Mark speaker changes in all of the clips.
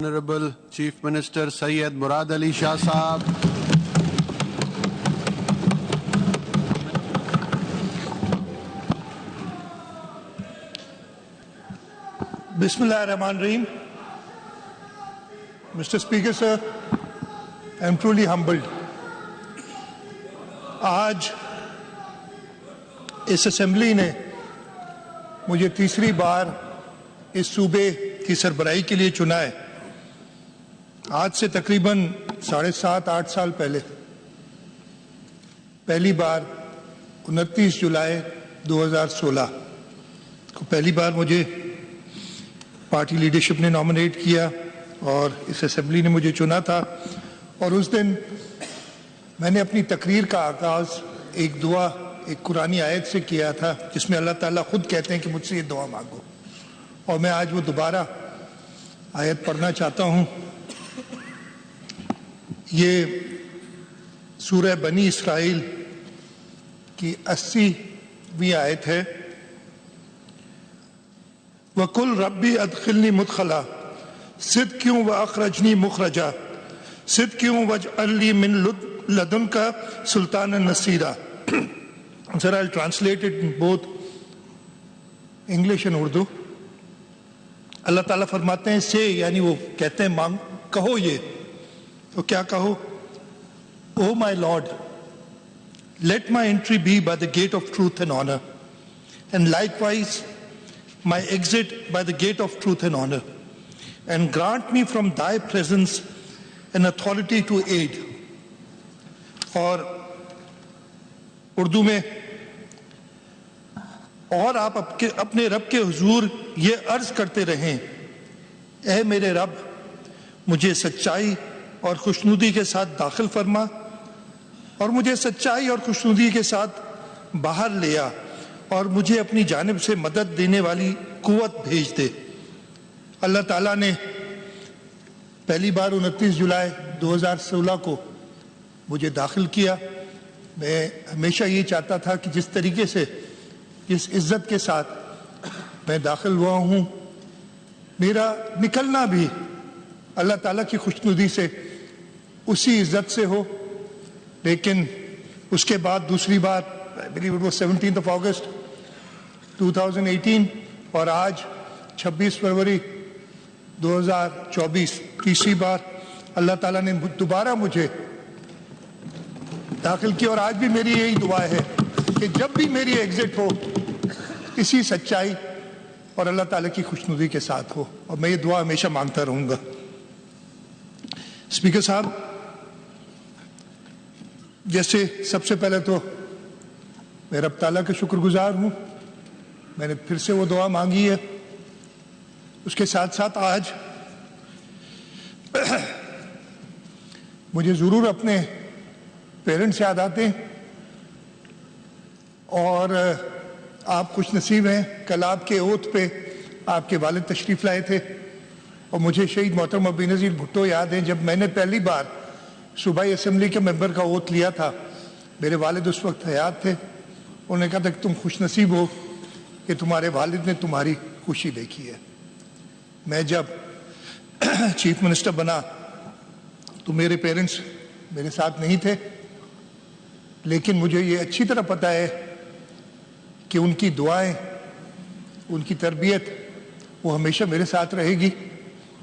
Speaker 1: Honorable Chief Minister Syed Murad Ali Shah Sahab.
Speaker 2: Bismillah ar-Rahman ar-Rahim. Mr. Speaker, sir, I am truly humbled. آج اس assembly نے مجھے تیسری بار اس صوبے کی سربراہی کے لیے چنا ہے. آج سے تقریباً 7.5-8 سال پہلے پہلی بار 29 جولائی 2016 کو پہلی بار مجھے پارٹی لیڈرشپ نے نامنیٹ کیا اور اس اسمبلی نے مجھے چنا تھا. اور اس دن میں نے اپنی تقریر کا آغاز ایک دعا ایک قرآنی آیت سے کیا تھا جس میں اللہ تعالیٰ خود کہتے ہیں کہ مجھ سے یہ دعا مانگو, اور میں آج وہ دوبارہ آیت پڑھنا چاہتا ہوں. یہ سورہ بنی اسرائیل کی 80ویں آیت ہے. وَقُلْ رَبِّ أَدْخِلْنِي مُدْخَلًا صِدْقٍ وَأَخْرِجْنِي مُخْرَجًا صِدْقٍ وَاجْعَلْ لِي مِن لَدُنْكَ سُلْطَانًا نَصِيرًا. Sir, I'll translate it in both English and Urdu. اللہ تعالیٰ فرماتے ہیں سے, یعنی وہ کہتے ہیں مانگ, کہو یہ, تو کیا کہو؟ O my Lord, let my entry be by the gate of truth and honor, and likewise my exit by the gate of truth and honor, and grant me from thy presence an authority to aid. اور اردو میں, اور آپ اپنے رب کے حضور یہ عرض کرتے رہیں, اے میرے رب مجھے سچائی اور خوشنودی کے ساتھ داخل فرما اور مجھے سچائی اور خوشنودی کے ساتھ باہر لیا, اور مجھے اپنی جانب سے مدد دینے والی قوت بھیج دے. اللہ تعالیٰ نے پہلی بار 29 جولائی 2016 کو مجھے داخل کیا. میں ہمیشہ یہ چاہتا تھا کہ جس طریقے سے جس عزت کے ساتھ میں داخل ہوا ہوں, میرا نکلنا بھی اللہ تعالیٰ کی خوشنودی سے اسی عزت سے ہو. لیکن اس کے بعد دوسری بار میری 17 اگست 2018 اور آج 26 فروری 2024 تیسری بار اللہ تعالیٰ نے دوبارہ مجھے داخل کیا. اور آج بھی میری یہی دعا ہے کہ جب بھی میری ایگزٹ ہو اسی سچائی اور اللہ تعالیٰ کی خوشنودی کے ساتھ ہو, اور میں یہ دعا ہمیشہ مانگتا رہوں گا. اسپیکر صاحب, جیسے سب سے پہلے تو میں رب تعالیٰ کا شکر گزار ہوں, میں نے پھر سے وہ دعا مانگی ہے. اس کے ساتھ ساتھ آج مجھے ضرور اپنے پیرنٹس یاد آتے ہیں, اور آپ خوش نصیب ہیں. کل آپ کے اوتھ پہ آپ کے والد تشریف لائے تھے, اور مجھے شہید محترم بے نظیر بھٹو یاد ہیں. جب میں نے پہلی بار صوبائی اسمبلی کے ممبر کا اوتھ لیا تھا, میرے والد اس وقت حیات تھے. انہوں نے کہا تھا کہ تم خوش نصیب ہو کہ تمہارے والد نے تمہاری خوشی دیکھی ہے. میں جب چیف منسٹر بنا تو میرے پیرنٹس میرے ساتھ نہیں تھے, لیکن مجھے یہ اچھی طرح پتہ ہے کہ ان کی دعائیں, ان کی تربیت وہ ہمیشہ میرے ساتھ رہے گی,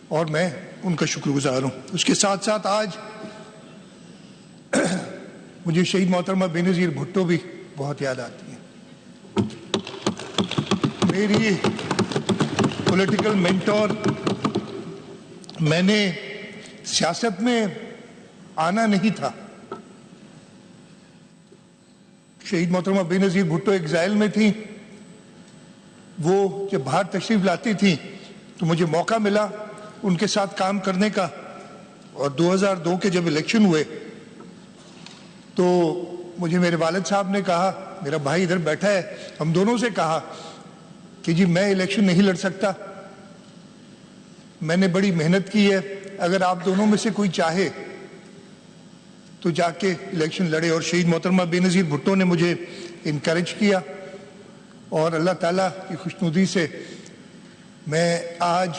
Speaker 2: اور میں ان کا شکر گزار ہوں. اس کے ساتھ ساتھ آج مجھے شہید محترمہ بے نظیر بھٹو بھی بہت یاد آتی ہیں. میری پولیٹیکل مینٹور. میں نے سیاست میں آنا نہیں تھا. شہید محترمہ بے نظیر بھٹو ایگزائل میں تھیں. وہ جب باہر تشریف لاتی تھیں تو مجھے موقع ملا ان کے ساتھ کام کرنے کا. اور 2002 کے جب الیکشن ہوئے تو مجھے میرے والد صاحب نے کہا, میرا بھائی ادھر بیٹھا ہے, ہم دونوں سے کہا کہ جی میں الیکشن نہیں لڑ سکتا, میں نے بڑی محنت کی ہے, اگر آپ دونوں میں سے کوئی چاہے تو جا کے الیکشن لڑے. اور شہید محترمہ بے نظیر بھٹو نے مجھے انکریج کیا, اور اللہ تعالیٰ کی خوشنودی سے میں آج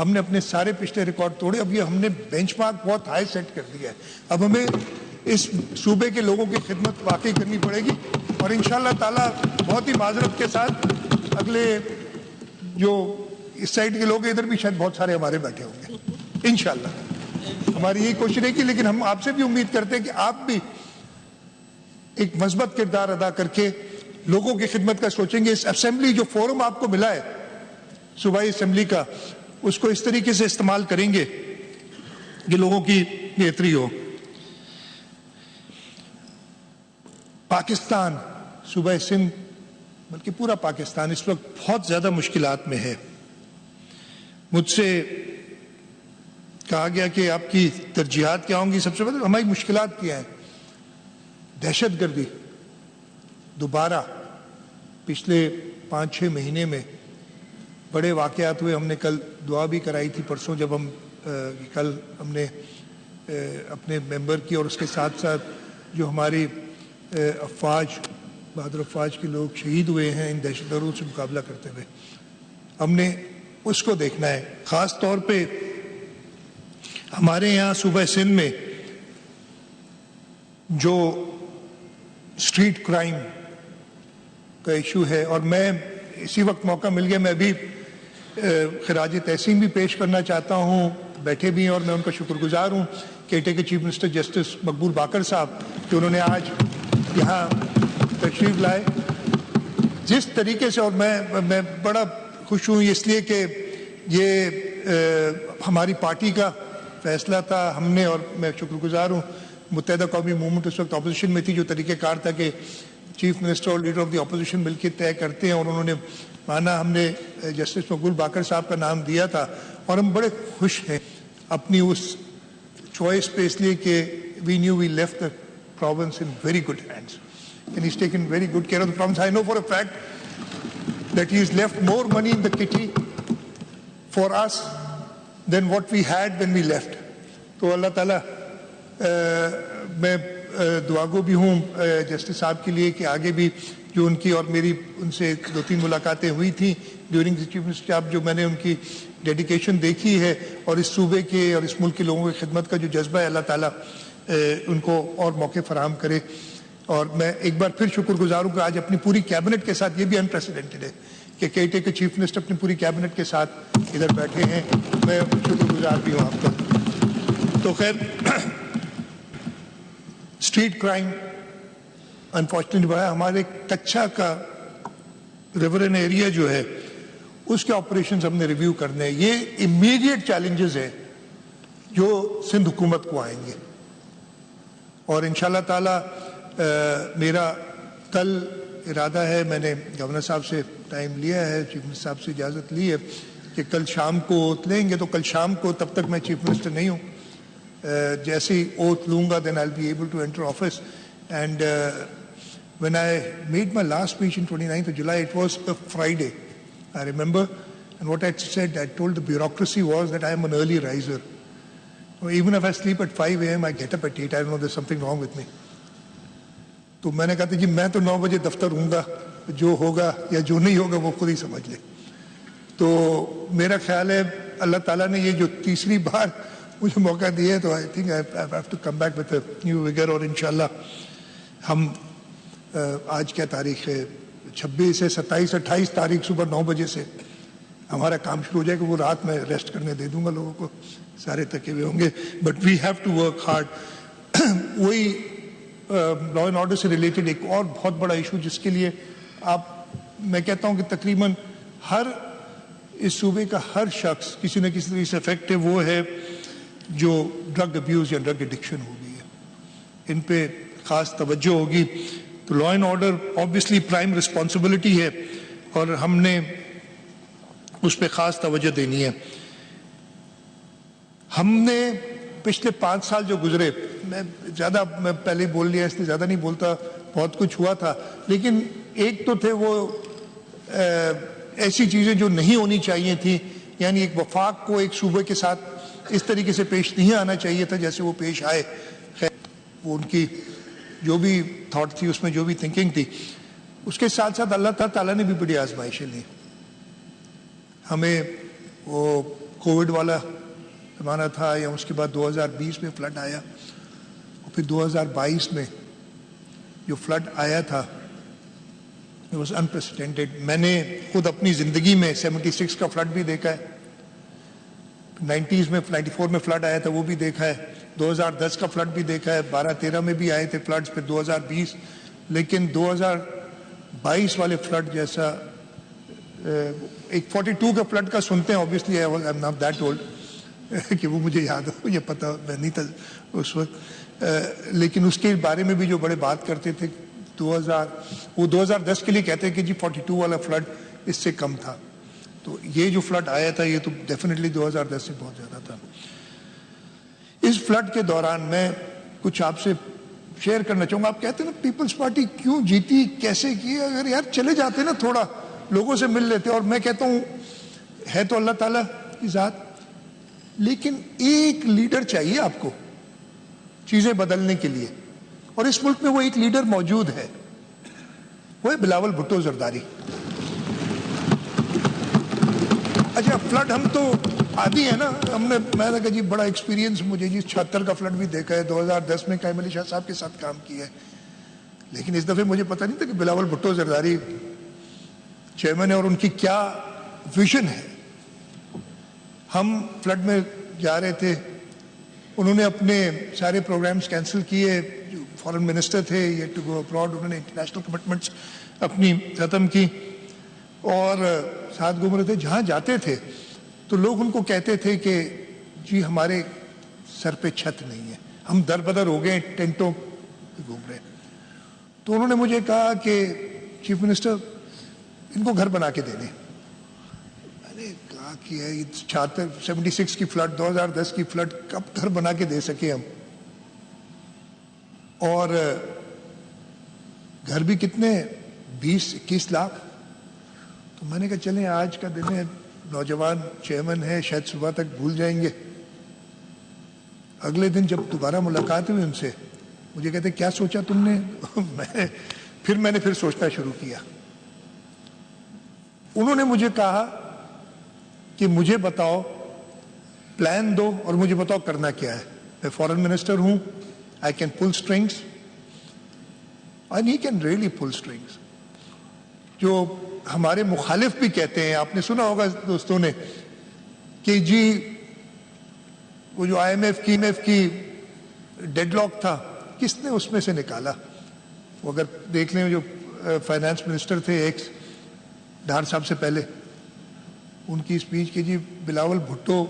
Speaker 2: ہم نے اپنے سارے پچھلے ریکارڈ توڑے. اب یہ ہم نے بینچ مارک بہت ہائی سیٹ کر دیا ہے. اب ہمیں اس صوبے کے لوگوں کی خدمت واقعی کرنی پڑے گی, اور انشاءاللہ تعالی بہت ہی معذرت کے ساتھ اگلے جو اس سائڈ کے لوگ ادھر بھی شاید بہت سارے ہمارے بیٹھے ہوں گے انشاءاللہ. ہماری یہی کوشش رہے گی, لیکن ہم آپ سے بھی امید کرتے ہیں کہ آپ بھی ایک مثبت کردار ادا کر کے لوگوں کی خدمت کا سوچیں گے. اس اسمبلی جو فورم آپ کو ملا ہے صوبائی اسمبلی کا, اس کو اس طریقے سے استعمال کریں گے کہ لوگوں کی بہتری ہو. پاکستان, صوبہ سندھ بلکہ پورا پاکستان اس وقت بہت زیادہ مشکلات میں ہے. مجھ سے کہا گیا کہ آپ کی ترجیحات کیا ہوں گی. سب سے پہلے ہماری مشکلات کیا ہیں؟ دہشت گردی دوبارہ پچھلے 5-6 مہینے میں بڑے واقعات ہوئے. ہم نے کل دعا بھی کرائی تھی پرسوں, جب کل ہم نے اپنے ممبر کی اور اس کے ساتھ ساتھ جو ہماری افواج, بہادر افواج کے لوگ شہید ہوئے ہیں ان دہشت گردوں سے مقابلہ کرتے ہوئے, ہم نے اس کو دیکھنا ہے. خاص طور پہ ہمارے یہاں صوبہ سندھ میں جو اسٹریٹ کرائم کا ایشو ہے, اور میں اسی وقت موقع مل گیا, میں ابھی خراج تحسین بھی پیش کرنا چاہتا ہوں. بیٹھے بھی ہیں اور میں ان کا شکر گزار ہوں کیٹے کے چیف منسٹر جسٹس مقبول باقر صاحب کہ انہوں نے آج یہاں تشریف لائے. جس طریقے سے, اور میں بڑا خوش ہوں اس لیے کہ یہ ہماری پارٹی کا فیصلہ تھا. ہم نے, اور میں شکر گزار ہوں, متحدہ قومی موومنٹ اس وقت اپوزیشن میں تھی, جو طریقہ کار تھا کہ چیف منسٹر اور لیڈر آف دی اپوزیشن مل کے طے کرتے ہیں, اور انہوں نے مانا. ہم نے جسٹس مقبول باقر صاحب کا نام دیا تھا, اور ہم بڑے خوش ہیں اپنی اس چوائس پہ, اس لیے کہ we knew we left the province in very good hands, and he's taken very good care of the province. I know for a fact that he's left more money in the kitty for us than what we had when we left. تو اللہ تعالیٰ, میں دعا گو بھی ہوں justice صاحب کے لیے کہ آگے بھی جو ان کی اور میری ان سے 2-3 ملاقاتیں ہوئی تھیں during the chief minister job, جو میں نے ان کی ڈیڈیکیشن دیکھی ہے اور اس صوبے کے اور اس ملک کے لوگوں کی خدمت کا جو جذبہ ہے, اللہ تعالیٰ ان کو اور موقع فراہم کرے. اور میں ایک بار پھر شکر گزار ہوں کہ آج اپنی پوری کیبنٹ کے ساتھ, یہ بھی انپریسیڈنٹڈ ہے کہ کیٹے کے چیف منسٹر اپنی پوری کیبنٹ کے ساتھ ادھر بیٹھے ہیں. میں شکر گزار بھی ہوں آپ کا. تو خیر, اسٹریٹ کرائم انفارچونیٹلی بڑا, ہمارے کچھا کا ریورن ایریا جو ہے اس کے آپریشنز ہم نے ریویو کرنے ہیں. یہ امیڈیٹ چیلنجز ہیں جو سندھ حکومت کو آئیں گے, اور انشاءاللہ تعالی میرا کل ارادہ ہے, میں نے گورنر صاحب سے ٹائم لیا ہے, چیف منسٹر صاحب سے اجازت لی ہے کہ کل شام کو اوتھ لیں گے. تو کل شام کو, تب تک میں چیف منسٹر نہیں ہوں, جیسے ہی اوتھ لوں گا then I'll be able to enter office. And when I made my last speech in 29th of July, it was a Friday, I remember, and what I said, I told the bureaucracy was that I am an early riser. Even if I sleep at 5 a.m., I get up at 8. I don't know, there's something wrong with me. تو میں نے کہا تھا جی میں تو 9 بجے دفتر ہوں گا, جو ہوگا یا جو نہیں ہوگا وہ خود ہی سمجھ لے. تو میرا خیال ہے اللہ تعالیٰ نے یہ جو تیسری بار مجھے موقع دیا ہے, تو I think I have to come back with a new vigor. اور انشاءاللہ ہم آج کیا تاریخ ہے, 26 ہے, 27 28 تاریخ صبح 9 بجے سے ہمارا کام شروع ہو جائے گا. وہ رات میں ریسٹ کرنے دے دوں گا لوگوں کو, سارے تھکے ہوئے ہوں گے. But we have to work hard. وہی لا اینڈ آرڈر سے ریلیٹڈ ایک اور بہت بڑا ایشو جس کے لیے میں کہتا ہوں کہ تقریباً ہر اس صوبے کا ہر شخص کسی نہ کسی طریقے سے افیکٹ ہے, وہ ہے جو ڈرگ ابیوز یا ڈرگ ایڈکشن ہو گئی ہے. ان پہ خاص توجہ ہوگی. تو لا and order obviously prime responsibility ہے, اور ہم نے اس پہ خاص توجہ دینی ہے. ہم نے پچھلے 5 سال جو گزرے, میں پہلے بول لیا, اس لیے زیادہ نہیں بولتا, بہت کچھ ہوا تھا, لیکن ایک تو تھے وہ ایسی چیزیں جو نہیں ہونی چاہیے تھیں, یعنی ایک وفاق کو ایک صوبے کے ساتھ اس طریقے سے پیش نہیں آنا چاہیے تھا جیسے وہ پیش آئے. خیر, وہ ان کی جو بھی تھاٹ تھی, اس میں جو بھی تھنکنگ تھی, اس کے ساتھ ساتھ اللہ تعالیٰ نے بھی بڑی آزمائشیں لی. ہمیں وہ کووڈ والا زمانہ تھا یا اس کے بعد 2020 میں فلڈ آیا اور پھر 2022 میں جو فلڈ آیا تھا it was unprecedented. میں نے خود اپنی زندگی میں 76 کا فلڈ بھی دیکھا ہے, 90s میں 94 میں فلڈ آیا تھا وہ بھی دیکھا ہے, 2010 کا فلڈ بھی دیکھا ہے, 12-13 میں بھی آئے تھے فلڈز, پھر 2020, لیکن 2022 والے فلڈ جیسا ایک 42 کا فلڈ کا سنتے ہیں, obviously I am not that old کہ وہ مجھے یاد ہو, یہ پتہ میں نہیں تھا اس وقت, لیکن اس کے بارے میں بھی جو بڑے بات کرتے تھے وہ 2010 کے لیے کہتے ہیں کہ جی 42 والا فلڈ اس سے کم تھا. تو یہ جو فلڈ آیا تھا یہ تو ڈیفینیٹلی 2010 سے بہت زیادہ تھا. اس فلڈ کے دوران میں کچھ آپ سے شیئر کرنا چاہوں گا. آپ کہتے ہیں نا پیپلز پارٹی کیوں جیتی, کیسے کی, اگر یار چلے جاتے نا تھوڑا لوگوں سے مل لیتے, اور میں کہتا ہوں ہے تو اللہ تعالیٰ کی ذات, لیکن ایک لیڈر چاہیے آپ کو چیزیں بدلنے کے لیے, اور اس ملک میں وہ ایک لیڈر موجود ہے, وہ ہے بلاول بھٹو زرداری. اچھا فلڈ ہم تو عادی ہیں نا, میں نے کہا جی بڑا ایکسپیرینس مجھے جی 76 کا فلڈ بھی دیکھا ہے, 2010 میں قائم علی شاہ صاحب کے ساتھ کام کیا ہے, لیکن اس دفعہ مجھے پتہ نہیں تھا کہ بلاول بھٹو زرداری چیئرمین ہے اور ان کی کیا ویژن ہے. ہم فلڈ میں جا رہے تھے, انہوں نے اپنے سارے پروگرامز کینسل کیے, جو فارن منسٹر تھے یہ ٹو گو ابراڈ, انہوں نے انٹرنیشنل کمٹمنٹس اپنی ختم کی اور ساتھ گھوم رہے تھے. جہاں جاتے تھے تو لوگ ان کو کہتے تھے کہ جی ہمارے سر پہ چھت نہیں ہے, ہم در بدر ہو گئے ٹینٹوں پہ گھوم رہے ہیں. تو انہوں نے مجھے کہا کہ چیف منسٹر ان کو گھر بنا کے دے دیں. میں نے کہا کہ 76 کی فلڈ, 2010 کی فلڈ کب گھر بنا کے دے سکے ہم, اور گھر بھی کتنے 20-21 لاکھ. تو میں نے کہا چلیں آج کا دن ہے, نوجوان چیئرمین ہے, شاید صبح تک بھول جائیں گے. اگلے دن جب دوبارہ ملاقات ہوئی ان سے, مجھے کہتے کیا سوچا تم نے, میں نے سوچنا شروع کیا. انہوں نے مجھے کہا کہ مجھے بتاؤ, پلان دو اور مجھے بتاؤ کرنا کیا ہے. میں فارن منسٹر ہوں, I can pull strings and he can really pull strings. جو ہمارے مخالف بھی کہتے ہیں, آپ نے سنا ہوگا دوستوں نے کہ جی وہ جو IMF کی ڈیڈ لاک تھا کس نے اس میں سے نکالا. وہ اگر دیکھ لیں جو فائنانس منسٹر تھے ایکس ڈھار صاحب سے پہلے, ان کی اسپیچ کی جی بلاول بھٹو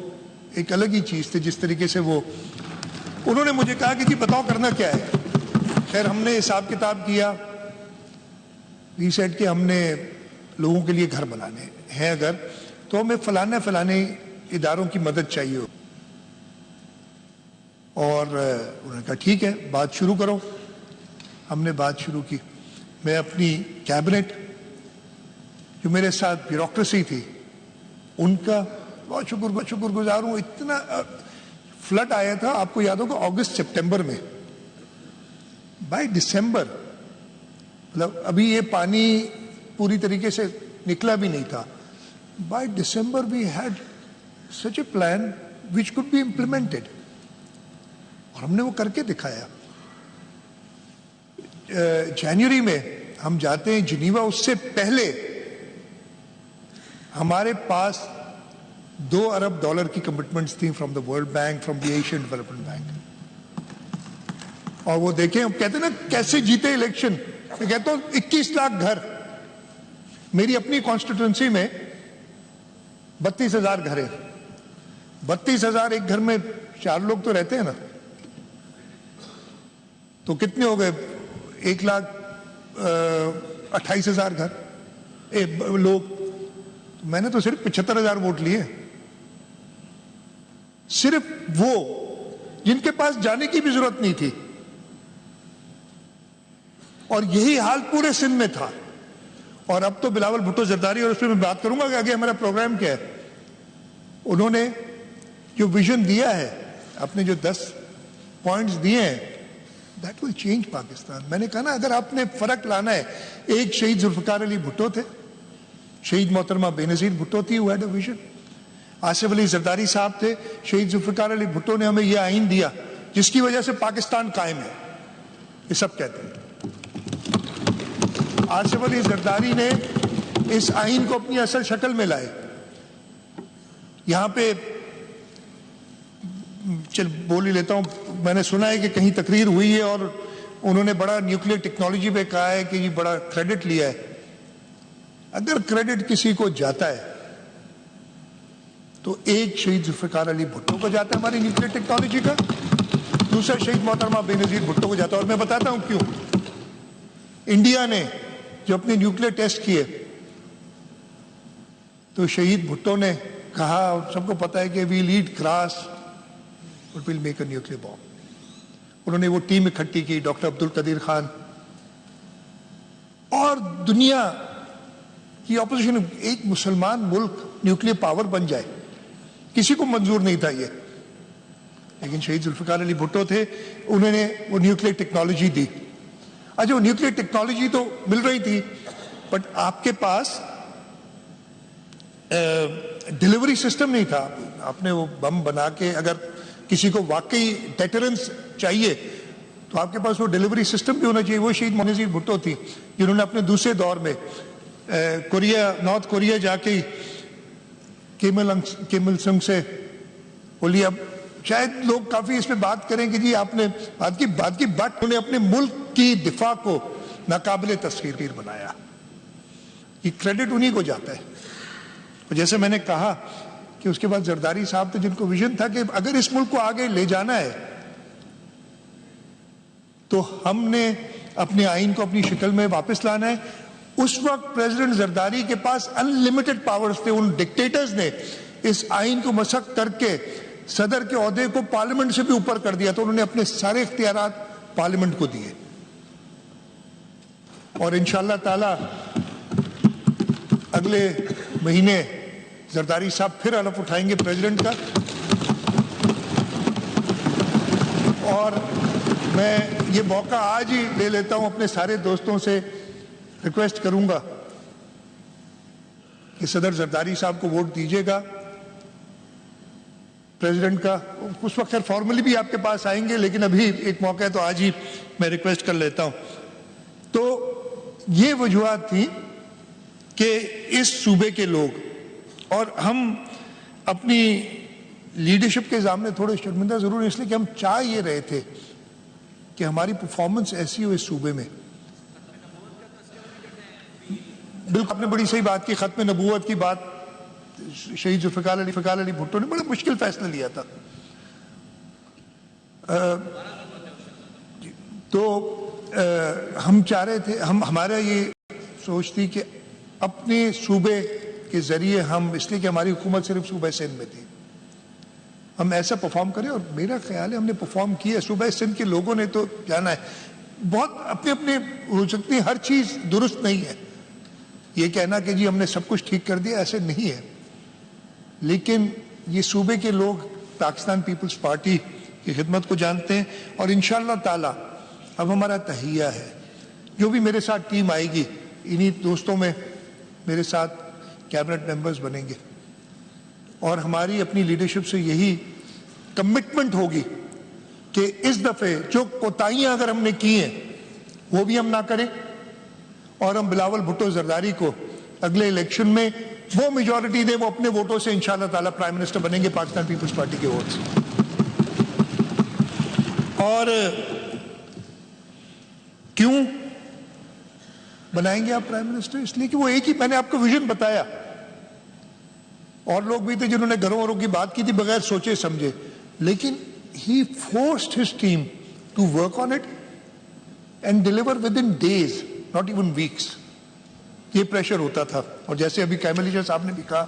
Speaker 2: ایک الگ ہی چیز تھی, جس طریقے سے وہ انہوں نے مجھے کہا کہ جی بتاؤ کرنا کیا ہے. خیر ہم نے حساب کتاب کیا, وی سیٹ کہ ہم نے لوگوں کے لیے گھر بنانے ہیں اگر تو ہمیں فلانے اداروں کی مدد چاہیے ہو. اور انہوں نے کہا ٹھیک ہے بات شروع کرو. ہم نے بات شروع کی. میں اپنی کیبنٹ جو میرے ساتھ بیوروکریسی تھی ان کا بہت شکر گزار ہوں. اتنا فلڈ آیا تھا آپ کو یاد ہوگا اگست سپٹمبر میں, بائی دسمبر مطلب ابھی یہ پانی پوری طریقے سے نکلا بھی نہیں تھا, by December we had such a plan which could be implemented, اور ہم نے وہ کر کے دکھایا. جنوری میں ہم جاتے ہیں جنیوا, اس سے پہلے ہمارے پاس $2 ارب کی کمٹمنٹس تھیں from the world bank, from the Asian development bank. اور وہ دیکھیں ہم کہتے ہیں نا کیسے جیتے الیکشن, میں کہتا ہوں 21 لاکھ گھر. میری اپنی کانسٹیٹوئنسی میں 32,000 گھر ہیں. 32,000 ایک گھر میں 4 لوگ تو رہتے ہیں نا, تو کتنے ہو گئے 1,28,000 گھر لوگ. میں نے تو صرف 75,000 ووٹ لیے, صرف وہ جن کے پاس جانے کی بھی ضرورت نہیں تھی. اور یہی حال پورے سندھ میں تھا. اور اب تو بلاول بھٹو زرداری, اور اس پہ میں بات کروں گا کہ آگے ہمارا پروگرام کیا ہے. انہوں نے جو ویژن دیا ہے, اپنے جو 10 پوائنٹس دیے ہیں, دیٹ ول چینج پاکستان. میں نے کہا نا اگر آپ نے فرق لانا ہے, ایک شہید ذوالفقار علی بھٹو تھے, شہید محترمہ بے نظیر بھٹو تھی, who had a vision. Asif Ali Zardari صاحب تھے, شہید ذوالفقار علی بھٹو نے ہمیں یہ آئین دیا جس کی وجہ سے پاکستان قائم ہے, یہ سب کہتے ہیں. آصف علی زرداری نے اس آئین کو اپنی اصل شکل میں لائے. یہاں پہ چل بول ہی لیتا ہوں, میں نے سنا ہے کہ کہیں تقریر ہوئی ہے اور انہوں نے بڑا نیوکلیر ٹیکنالوجی پہ کہا ہے کہ یہ بڑا کریڈٹ لیا ہے. اگر کریڈٹ کسی کو جاتا ہے تو ایک شہید ذوالفقار علی بھٹو کو جاتا ہے ہماری نیوکلیر ٹیکنالوجی کا, دوسرا شہید محترمہ بے نظیر بھٹو کو جاتا ہے. اور میں بتاتا ہوں کیوں. انڈیا نے جو اپنے نیوکلیر ٹیسٹ کیے تو شہید بھٹو نے کہا, سب کو پتا ہے کہ we lead cross but we'll make a nuclear bomb. انہوں نے وہ ٹیم اکٹھی کی, ڈاکٹر عبد القدیر خان اور دنیا کی اپوزیشن. ایک مسلمان ملک نیوکلیر پاور بن جائے, کسی کو منظور نہیں تھا یہ, لیکن شہید ذوالفقار علی بھٹو تھے, انہوں نے وہ نیوکلیر ٹیکنالوجی دی. اچھا, وہ نیوکلیر ٹیکنالوجی تو مل رہی تھی بٹ آپ کے پاس ڈیلیوری سسٹم نہیں تھا. آپ نے وہ بم بنا کے اگر کسی کو واقعی ڈیٹرنس چاہیے تو آپ کے پاس وہ ڈیلیوری سسٹم بھی ہونا چاہیے. وہ شہید بے نظیر بھٹو تھی جنہوں نے اپنے دوسرے دور میں نارتھ کوریا جا کے کیم il سنگ سے بولی. اب شاید لوگ کافی اس پہ بات کریں کہ جی آپ نے بات کی بٹ انہوں نے اپنے ملک کی دفاع کو ناقابل تسخیر بنایا. یہ کریڈٹ انہی کو جاتا ہے. اور جیسے میں نے کہا کہ اس کے بعد زرداری صاحب تھے جن کو ویژن تھا کہ اگر اس ملک کو آگے لے جانا ہے تو ہم نے اپنے آئین کو اپنی شکل میں واپس لانا ہے. اس وقت پریزیڈنٹ زرداری کے پاس انلمیٹڈ پاورز تھے. ان ڈکٹیٹرز نے اس آئین کو مسخ کر کے صدر کے عہدے کو پارلیمنٹ سے بھی اوپر کر دیا, تو انہوں نے اپنے سارے اختیارات پارلیمنٹ کو دیے. اور انشاءاللہ تعالی اگلے مہینے زرداری صاحب پھر حلف اٹھائیں گے پریزیڈنٹ کا. اور میں یہ موقع آج ہی لے لیتا ہوں, اپنے سارے دوستوں سے ریکویسٹ کروں گا کہ صدر زرداری صاحب کو ووٹ دیجیے گا پریزیڈنٹ کا. اس وقت خیر فارملی بھی آپ کے پاس آئیں گے, لیکن ابھی ایک موقع ہے تو آج ہی میں ریکویسٹ کر لیتا ہوں. تو یہ وجوہات تھیں کہ اس صوبے کے لوگ اور ہم اپنی لیڈرشپ کے سامنے تھوڑے شرمندہ ضرور ہیں, اس لیے کہ ہم چاہ یہ رہے تھے کہ ہماری پرفارمنس ایسی ہو اس صوبے میں. بالکل آپ نے بڑی صحیح بات کی, ختم نبوت کی بات شہید ذوالفقار علی بھٹو نے بڑا مشکل فیصلہ لیا تھا. تو ہم چاہ رہے تھے, ہمارا یہ سوچ تھی کہ اپنے صوبے کے ذریعے ہم, اس لیے کہ ہماری حکومت صرف صوبہ سندھ میں تھی, ہم ایسا پرفارم کریں. اور میرا خیال ہے ہم نے پرفارم کیا. صوبہ سندھ کے لوگوں نے تو جانا ہے, بہت اپنے اپنے ہو سکتے ہیں, ہر چیز درست نہیں ہے. یہ کہنا کہ جی ہم نے سب کچھ ٹھیک کر دیا, ایسے نہیں ہے. لیکن یہ صوبے کے لوگ پاکستان پیپلز پارٹی کی خدمت کو جانتے ہیں. اور انشاءاللہ تعالی اب ہمارا تہیہ ہے, جو بھی میرے ساتھ ٹیم آئے گی انہی دوستوں میں میرے ساتھ کیبنٹ ممبرز بنیں گے. اور ہماری اپنی لیڈرشپ سے یہی کمٹمنٹ ہوگی کہ اس دفعے جو کوتاہیاں اگر ہم نے کی ہیں وہ بھی ہم نہ کریں, اور ہم بلاول بھٹو زرداری کو اگلے الیکشن میں وہ میجورٹی دیں, وہ اپنے ووٹوں سے انشاءاللہ تعالی پرائم منسٹر بنیں گے پاکستان پیپلز پارٹی کے ووٹ سے. اور کیوں بنائیں گے آپ پرائم منسٹر؟ اس لیے کہ وہ ایک ہی, میں نے آپ کو ویژن بتایا, اور لوگ بھی تھے جنہوں نے گھروں وروں کی بات کی تھی بغیر سوچے سمجھے, لیکن he forced his team to work on it and deliver within days, not even weeks. یہ پریشر ہوتا تھا. اور جیسے ابھی کیمل شاہ صاحب نے بھی کہا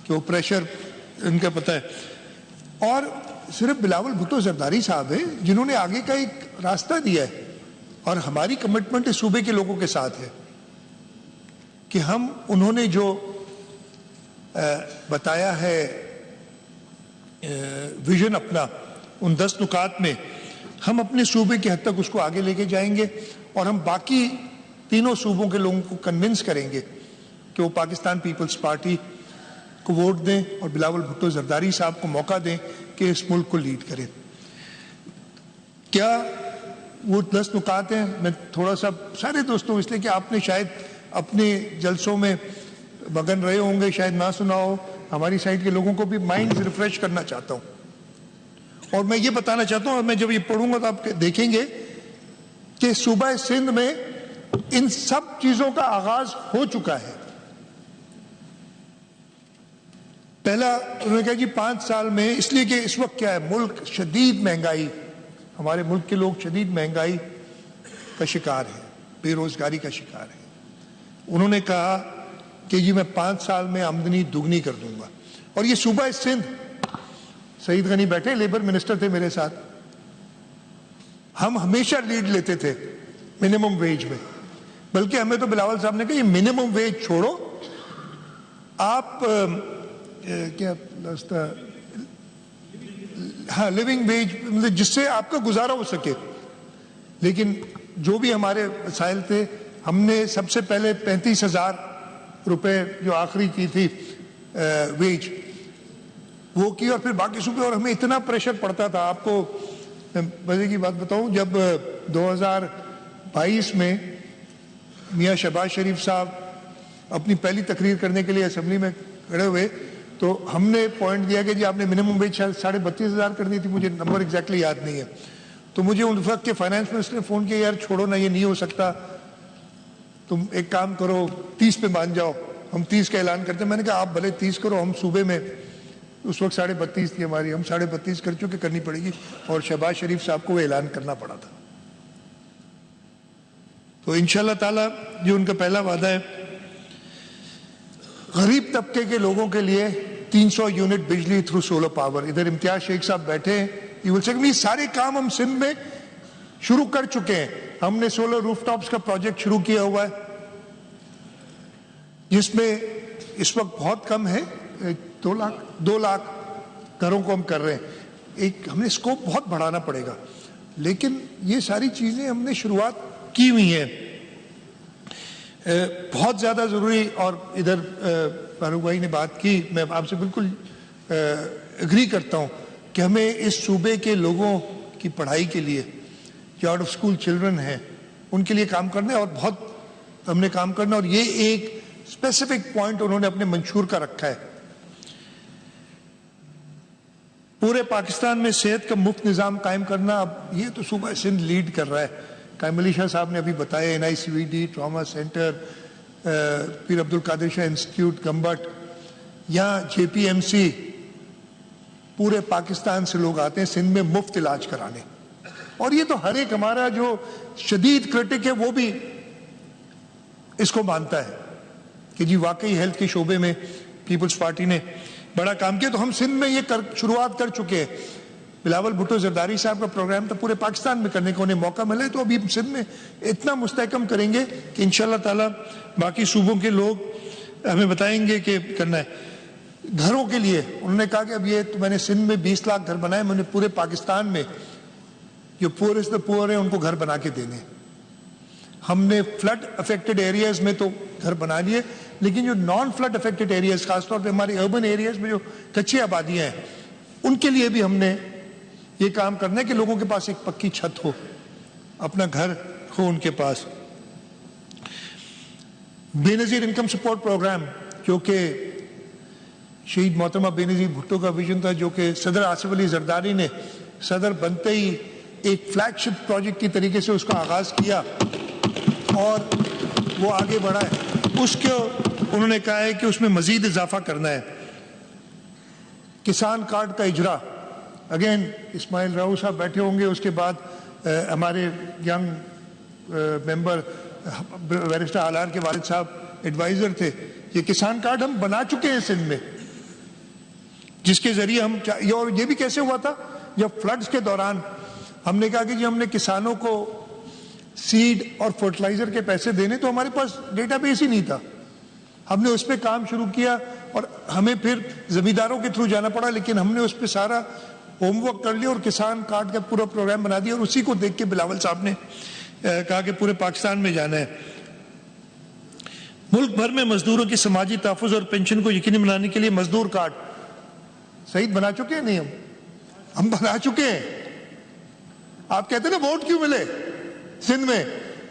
Speaker 2: کہ وہ پریشر ان کا پتہ ہے. اور صرف بلاول بھٹو زرداری صاحب ہیں جنہوں نے آگے کا ایک راستہ دیا ہے, اور ہماری کمٹمنٹ اس صوبے کے لوگوں کے ساتھ ہے کہ ہم, انہوں نے جو بتایا ہے ویژن اپنا ان 10 نکات میں, ہم اپنے صوبے کی حد تک اس کو آگے لے کے جائیں گے. اور ہم باقی تینوں صوبوں کے لوگوں کو کنونس کریں گے کہ وہ پاکستان پیپلز پارٹی کو ووٹ دیں اور بلاول بھٹو زرداری صاحب کو موقع دیں کہ اس ملک کو لیڈ کریں. کیا وہ 10 نکات ہیں؟ میں تھوڑا سا سارے دوستوں اس لیے کہ آپ نے شاید اپنے جلسوں میں مگن رہے ہوں گے، شاید نہ سنا ہو، ہماری سائڈ کے لوگوں کو بھی مائنڈ ریفریش کرنا چاہتا ہوں. اور میں یہ بتانا چاہتا ہوں، اور میں جب یہ پڑھوں گا تو آپ دیکھیں گے کہ صوبہ سندھ میں ان سب چیزوں کا آغاز ہو چکا ہے. پہلا انہوں نے کہا جی 5 سال میں، اس لیے کہ اس وقت کیا ہے، ملک شدید مہنگائی، ہمارے ملک کے لوگ شدید مہنگائی کا شکار ہیں، بے روزگاری کا شکار ہیں. انہوں نے کہا کہ جی میں 5 سال میں آمدنی دگنی کر دوں گا. اور یہ صوبہ سندھ، سعید غنی بیٹھے لیبر منسٹر تھے میرے ساتھ، ہم ہمیشہ لیڈ لیتے تھے منیمم ویج میں، بلکہ ہمیں تو بلاول صاحب نے کہا یہ منیمم ویج چھوڑو، آپ کیا ہاں لیونگ ویج جس سے آپ کا گزارا ہو سکے. لیکن جو بھی ہمارے وسائل تھے، ہم نے سب سے پہلے 35,000 روپے جو آخری کی تھی ویج وہ کی، اور پھر باقی صوبے. اور ہمیں اتنا پریشر پڑتا تھا، آپ کو مزے کی بات بتاؤں، جب 2022 میں میاں شہباز شریف صاحب اپنی پہلی تقریر کرنے کے لیے اسمبلی میں کھڑے ہوئے تو ہم نے پوائنٹ دیا کہ جی آپ نے منیمم ویج 32,500 کرنی تھی، مجھے نمبر ایگزیکٹلی یاد نہیں ہے. تو مجھے ان وقت کے فائنانس منسٹر نے فون کیا، یار چھوڑو نا، یہ نہیں ہو سکتا، تم ایک کام کرو 30 پہ مان جاؤ، ہم 30 کا اعلان کرتے ہیں. میں نے کہا آپ بھلے 30 کرو، ہم صوبے میں اس وقت 32.5 تھی ہماری، ہم 32.5 کر چکے، کرنی پڑے گی. اور شہباز شریف صاحب کو وہ اعلان کرنا پڑا تھا. تو انشاءاللہ تعالی جو ان کا پہلا وعدہ ہے، غریب طبقے کے لوگوں کے لیے 300 یونٹ بجلی تھرو سولر پاور. ادھر امتیاز شیخ صاحب بیٹھے ہیں، یہ سارے کام ہم سندھ میں شروع کر چکے ہیں. ہم نے سولر روف ٹاپس کا پروجیکٹ شروع کیا ہوا ہے، جس میں اس وقت بہت کم ہے، 2 لاکھ گھروں کو ہم کر رہے ہیں. ہمیں اسکوپ بہت بڑھانا پڑے گا، لیکن یہ ساری چیزیں ہم نے شروعات کی ہوئی ہیں. بہت زیادہ ضروری، اور ادھر فاروق بھائی نے بات کی، میں آپ سے بالکل اگری کرتا ہوں کہ ہمیں اس صوبے کے لوگوں کی پڑھائی کے لیے جو آؤٹ آف اسکول چلڈرن ہیں ان کے لیے کام کرنا ہے، اور بہت ہم نے کام کرنا. اور یہ ایک اسپیسیفک پوائنٹ انہوں نے اپنے منشور کا رکھا ہے. پورے پاکستان میں صحت کا مفت نظام قائم کرنا، اب یہ تو صوبہ سندھ لیڈ کر رہا ہے. قائم علی شاہ صاحب نے ابھی بتایا، NICVD ٹراما سینٹر، پیر عبد القادر شاہ انسٹیٹیوٹ گمبٹ، یہاں JPMC، پورے پاکستان سے لوگ آتے ہیں سندھ میں مفت علاج کرانے. اور یہ تو ہر ایک ہمارا جو شدید کرٹک ہے وہ بھی اس کو مانتا ہے کہ جی واقعی ہیلتھ کے شعبے میں پیپلز پارٹی نے بڑا کام کیا. تو ہم سندھ میں یہ شروعات کر چکے ہیں. بلاول بھٹو زرداری صاحب کا پروگرام تھا پورے پاکستان میں کرنے کا، انہیں موقع ملے تو ابھی سندھ میں اتنا مستحکم کریں گے کہ انشاءاللہ تعالی باقی صوبوں کے لوگ ہمیں بتائیں گے کہ کرنا ہے. گھروں کے لیے انہوں نے کہا کہ اب یہ تو میں نے سندھ میں 20 لاکھ گھر بنائے، میں نے پورے پاکستان میں جو پورسٹ پور ہیں ان کو گھر بنا کے دینے. ہم نے فلڈ افیکٹڈ ایریاز میں تو گھر بنا لیے، لیکن جو نان فلڈ افیکٹڈ ایریاز، خاص طور پہ ہماری اربن ایریاز میں جو کچی آبادیاں ہیں، ان کے لیے بھی ہم نے یہ کام کرنا ہے کہ لوگوں کے پاس ایک پکی چھت ہو، اپنا گھر ہو ان کے پاس. بے نظیر انکم سپورٹ پروگرام جو کہ شہید محترمہ بے نظیر بھٹو کا ویژن تھا، جو کہ صدر آصف علی زرداری نے صدر بنتے ہی ایک فلیگ شپ پروجیکٹ کی طریقے سے اس کا آغاز کیا اور وہ آگے بڑھا ہے. اس کو انہوں نے کہا ہے کہ اس میں مزید اضافہ کرنا ہے. کسان کارڈ کا اجرا، اگین اسماعیل راؤ صاحب بیٹھے ہوں گے، اس کے بعد ہمارے ینگ ممبر بیرسٹر آلار کے والد صاحب ایڈوائزر تھے. یہ کسان کارڈ ہم بنا چکے ہیں سندھ میں، جس کے ذریعے ہم، اور یہ بھی کیسے ہوا تھا، جب فلڈز کے دوران ہم نے کہا کہ جی ہم نے کسانوں کو سیڈ اور فرٹیلائزر کے پیسے دینے، تو ہمارے پاس ڈیٹا بیس ہی نہیں تھا. ہم نے اس پہ کام شروع کیا اور ہمیں پھر زمینداروں کے تھرو جانا پڑا، لیکن ہم نے اس پہ سارا ہوم ورک کر لیا اور کسان کارڈ کا پورا پروگرام بنا دیا. اور اسی کو دیکھ کے بلاول صاحب نے کہا کہ پورے پاکستان میں جانا ہے. ملک بھر میں مزدوروں کی سماجی تحفظ اور پینشن کو یقینی بنانے کے لیے مزدور کارڈ سعید بنا چکے ہیں؟ نہیں، ہم بنا چکے ہیں. آپ کہتے ہیں نا ووٹ کیوں ملے سندھ میں،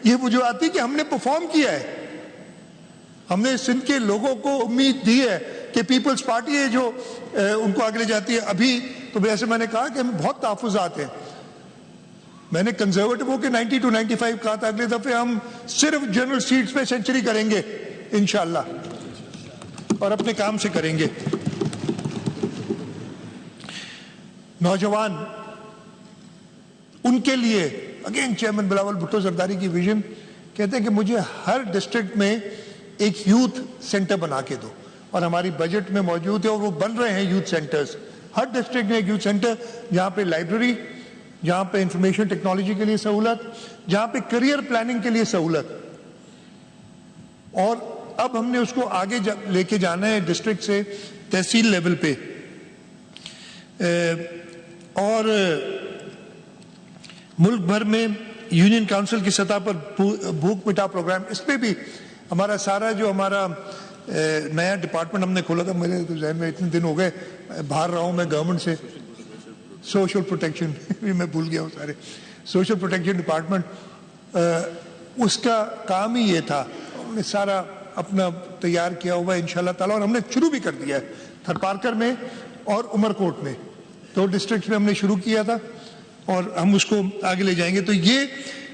Speaker 2: یہ وجوہات تھی کہ ہم نے پرفارم کیا ہے. ہم نے سندھ کے لوگوں کو امید دی ہے کہ پیپلز پارٹی ہے جو ان کو آگے لے جاتی ہے. ابھی تو ویسے میں نے کہا کہ ہمیں بہت تحفظات ہیں. میں نے کنزرویٹو کے 90 to 95 کہا تھا، اگلے دفعے ہم صرف جنرل سیٹس پہ سینچری کریں گے انشاءاللہ، اور اپنے کام سے کریں گے. نوجوان، ان کے لیے اگین چیئرمین بلاول بھٹو زرداری کی ویژن کہتے ہیں کہ مجھے ہر ڈسٹرکٹ میں ایک یوتھ سینٹر بنا کے دو، اور ہماری بجٹ میں موجود ہے اور وہ بن رہے ہیں یوتھ سینٹرز. ہر ڈسٹرکٹ میں ایک یوتھ سینٹر، جہاں پہ لائبریری، جہاں پہ انفارمیشن ٹیکنالوجی کے لیے سہولت، جہاں پہ کریئر پلاننگ کے لیے سہولت. اور اب ہم نے اس کو آگے لے کے جانا ہے ڈسٹرکٹ سے تحصیل لیول پہ. اور ملک بھر میں یونین کاؤنسل کی سطح پر بھوک مٹا پروگرام، اس پہ بھی ہمارا سارا جو ہمارا نیا ڈپارٹمنٹ ہم نے کھولا تھا، میرے تو ذہن میں اتنے دن ہو گئے باہر رہا ہوں میں گورنمنٹ سے، سوشل پروٹیکشن بھی میں بھول گیا ہوں سارے، سوشل پروٹیکشن ڈپارٹمنٹ، اس کا کام ہی یہ تھا. ہم نے سارا اپنا تیار کیا ہوا ہے انشاءاللہ تعالیٰ، اور ہم نے شروع بھی کر دیا ہے تھر پارکر میں اور عمر کوٹ میں، 2 ڈسٹرکٹس میں ہم نے شروع کیا تھا اور ہم اس کو آگے لے جائیں گے. تو یہ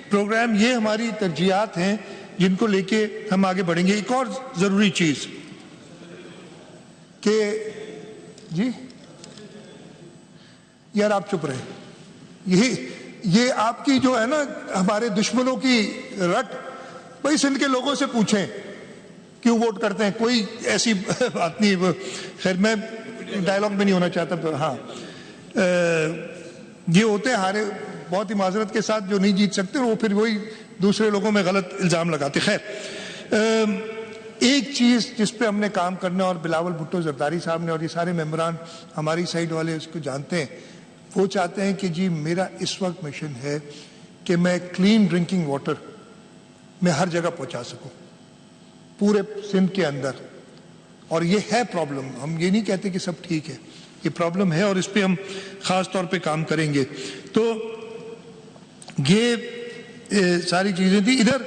Speaker 2: پروگرام، یہ ہماری ترجیحات ہیں جن کو لے کے ہم آگے بڑھیں گے. ایک اور ضروری چیز کہ جی یار آپ چپ رہے، یہ آپ کی جو ہے نا ہمارے دشمنوں کی رٹ، بھائی سندھ کے لوگوں سے پوچھیں کیوں ووٹ کرتے ہیں، کوئی ایسی بات نہیں. خیر میں ڈائلاگ میں نہیں ہونا چاہتا. ہاں یہ ہوتے ہارے بہت ہی معذرت کے ساتھ جو نہیں جیت سکتے، وہ پھر وہی دوسرے لوگوں میں غلط الزام لگاتے. خیر ایک چیز جس پہ ہم نے کام کرنا، اور بلاول بھٹو زرداری صاحب نے اور یہ سارے ممبران ہماری سائڈ والے اس کو جانتے ہیں، وہ چاہتے ہیں کہ جی میرا اس وقت مشن ہے کہ میں کلین ڈرنکنگ واٹر میں ہر جگہ پہنچا سکوں پورے سندھ کے اندر. اور یہ ہے پرابلم، ہم یہ نہیں کہتے کہ سب ٹھیک ہے، یہ پرابلم ہے اور اس پہ ہم خاص طور پہ کام کریں گے. تو یہ ساری چیزیں تھیں. ادھر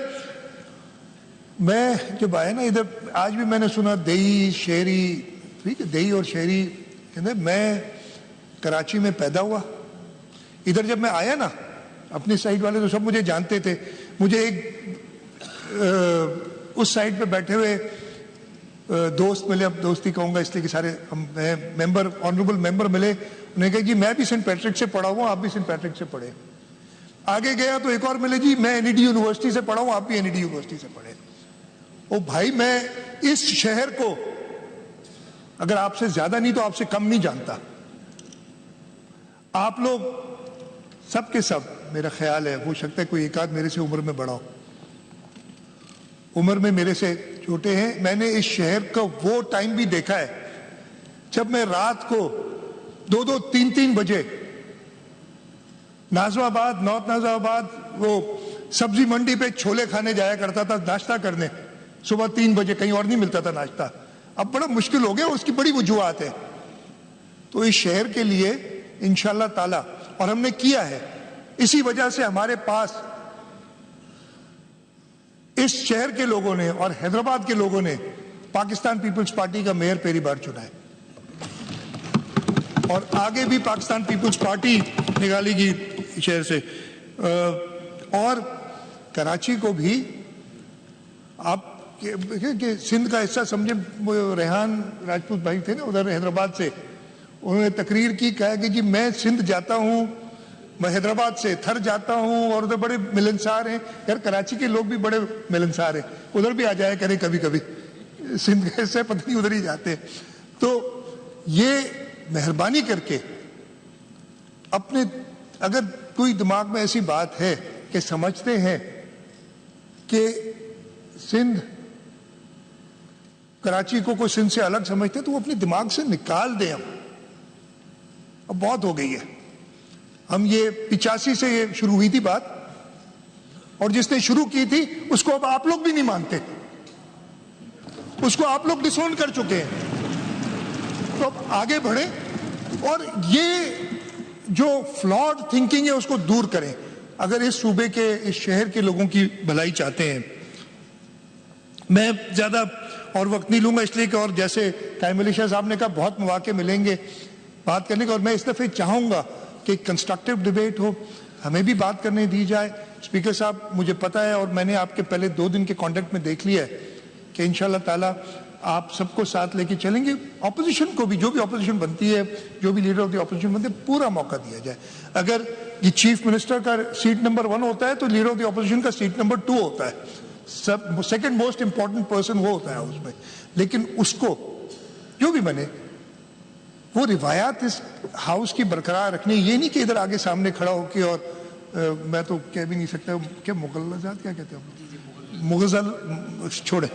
Speaker 2: میں جب آیا نا، ادھر آج بھی میں نے سنا دیہی شہری، ٹھیک ہے، دیہی اور شہری. میں کراچی میں پیدا ہوا، ادھر جب میں آیا نا، اپنی سائڈ والے تو سب مجھے جانتے تھے. مجھے ایک اس سائڈ پہ بیٹھے ہوئے دوست ملے، اب دوستی کہوں گا اس لیے کہ سارے ممبر، آنریبل ممبر ملے. انہوں نے کہا جی میں بھی سینٹ پیٹرک سے پڑھا ہوں، آپ بھی سینٹ پیٹرک سے پڑھے. آگے گیا تو ایک اور ملے، جی میں این ای ڈی یونیورسٹی سے پڑھا ہوں، آپ بھی این ای ڈی یونیورسٹی سے پڑھے. او بھائی، میں اس شہر کو اگر آپ سے زیادہ نہیں تو آپ سے کم نہیں جانتا. آپ لوگ سب کے سب، میرا خیال ہے، ہو سکتا ہے کوئی ایک آدھ میرے سے عمر میں بڑا ہو، عمر میں میرے سے چھوٹے ہیں. میں نے اس شہر کا وہ ٹائم بھی دیکھا ہے جب میں رات کو 2-2, 3-3 بجے نازم آباد، نارتھ نازم آباد، وہ سبزی منڈی پہ چھولے کھانے جایا کرتا تھا ناشتہ کرنے. صبح 3 بجے، کہیں اور نہیں ملتا تھا ناشتہ. اب بڑا مشکل ہو گیا، اس کی بڑی وجوہات ہے. تو اس شہر کے لیے انشاءاللہ تعالی، اور ہم نے کیا ہے، اسی وجہ سے ہمارے پاس اس شہر کے لوگوں نے اور حیدرآباد کے لوگوں نے پاکستان پیپلز پارٹی کا میئر پہلی بار چنا ہے، اور آگے بھی پاکستان پیپلز پارٹی نکالے گی شہر سے. اور کراچی کو بھی آپ کہ سندھ کا حصہ سمجھے. ریحان راجپوت بھائی تھے نا ادھر حیدرآباد سے، انہوں نے تقریر کی، کہا کہ جی میں سندھ جاتا ہوں، میں حیدرآباد سے تھر جاتا ہوں، اور ادھر بڑے ملنسار ہیں. یار کراچی کے لوگ بھی بڑے ملنسار ہیں، ادھر بھی آ جایا کریں کبھی کبھی، سندھ کے حصے پتہ نہیں ادھر ہی جاتے. تو یہ مہربانی کر کے اپنے، اگر کوئی دماغ میں ایسی بات ہے کہ سمجھتے ہیں کہ سندھ، کراچی کو کوئی سندھ سے الگ سمجھتے ہیں، تو وہ اپنے دماغ سے نکال دیں. اب بہت ہو گئی ہے. ہم یہ 85 سے یہ شروع ہوئی تھی بات، اور جس نے شروع کی تھی اس کو اب آپ لوگ بھی نہیں مانتے. اس کو آپ لوگ ڈسون کر چکے ہیں. تو اب آگے بڑھیں اور یہ جو فلاڈ تھنکنگ ہے اس کو دور کریں. اگر اس صوبے کے اس شہر کے لوگوں کی بھلائی چاہتے ہیں. میں زیادہ اور وقت نہیں لوں گا اس لیے کہ اور جیسے قائم علی شاہ صاحب نے کہا بہت مواقع ملیں گے بات کرنے کا, اور میں اس دفعہ چاہوں گا کہ کنسٹرکٹیو ڈیبیٹ ہو, ہمیں بھی بات کرنے دی جائے. اسپیکر صاحب مجھے پتہ ہے اور میں نے آپ کے پہلے 2 دن کے کانٹیکٹ میں دیکھ لیا ہے کہ انشاءاللہ تعالیٰ آپ سب کو ساتھ لے کے چلیں گے. اپوزیشن کو بھی, جو بھی اپوزیشن بنتی ہے, جو بھی لیڈر آف دی اپوزیشن بنتے ہیں, پورا موقع دیا جائے. اگر یہ چیف منسٹر کا سیٹ نمبر 1 ہوتا ہے تو لیڈر آف دی اپوزیشن کا سیٹ نمبر 2 ہوتا ہے. سیکنڈ موسٹ امپورٹنٹ پرسن وہ ہوتا ہے اس میں. لیکن اس کو جو بھی بنے وہ روایات اس ہاؤس کی برقرار رکھنی. یہ نہیں کہ ادھر آگے سامنے کھڑا ہو کے, اور میں تو کہہ بھی نہیں سکتا کہ مغلظات کیا کہتے ہیں, مغزل چھوڑے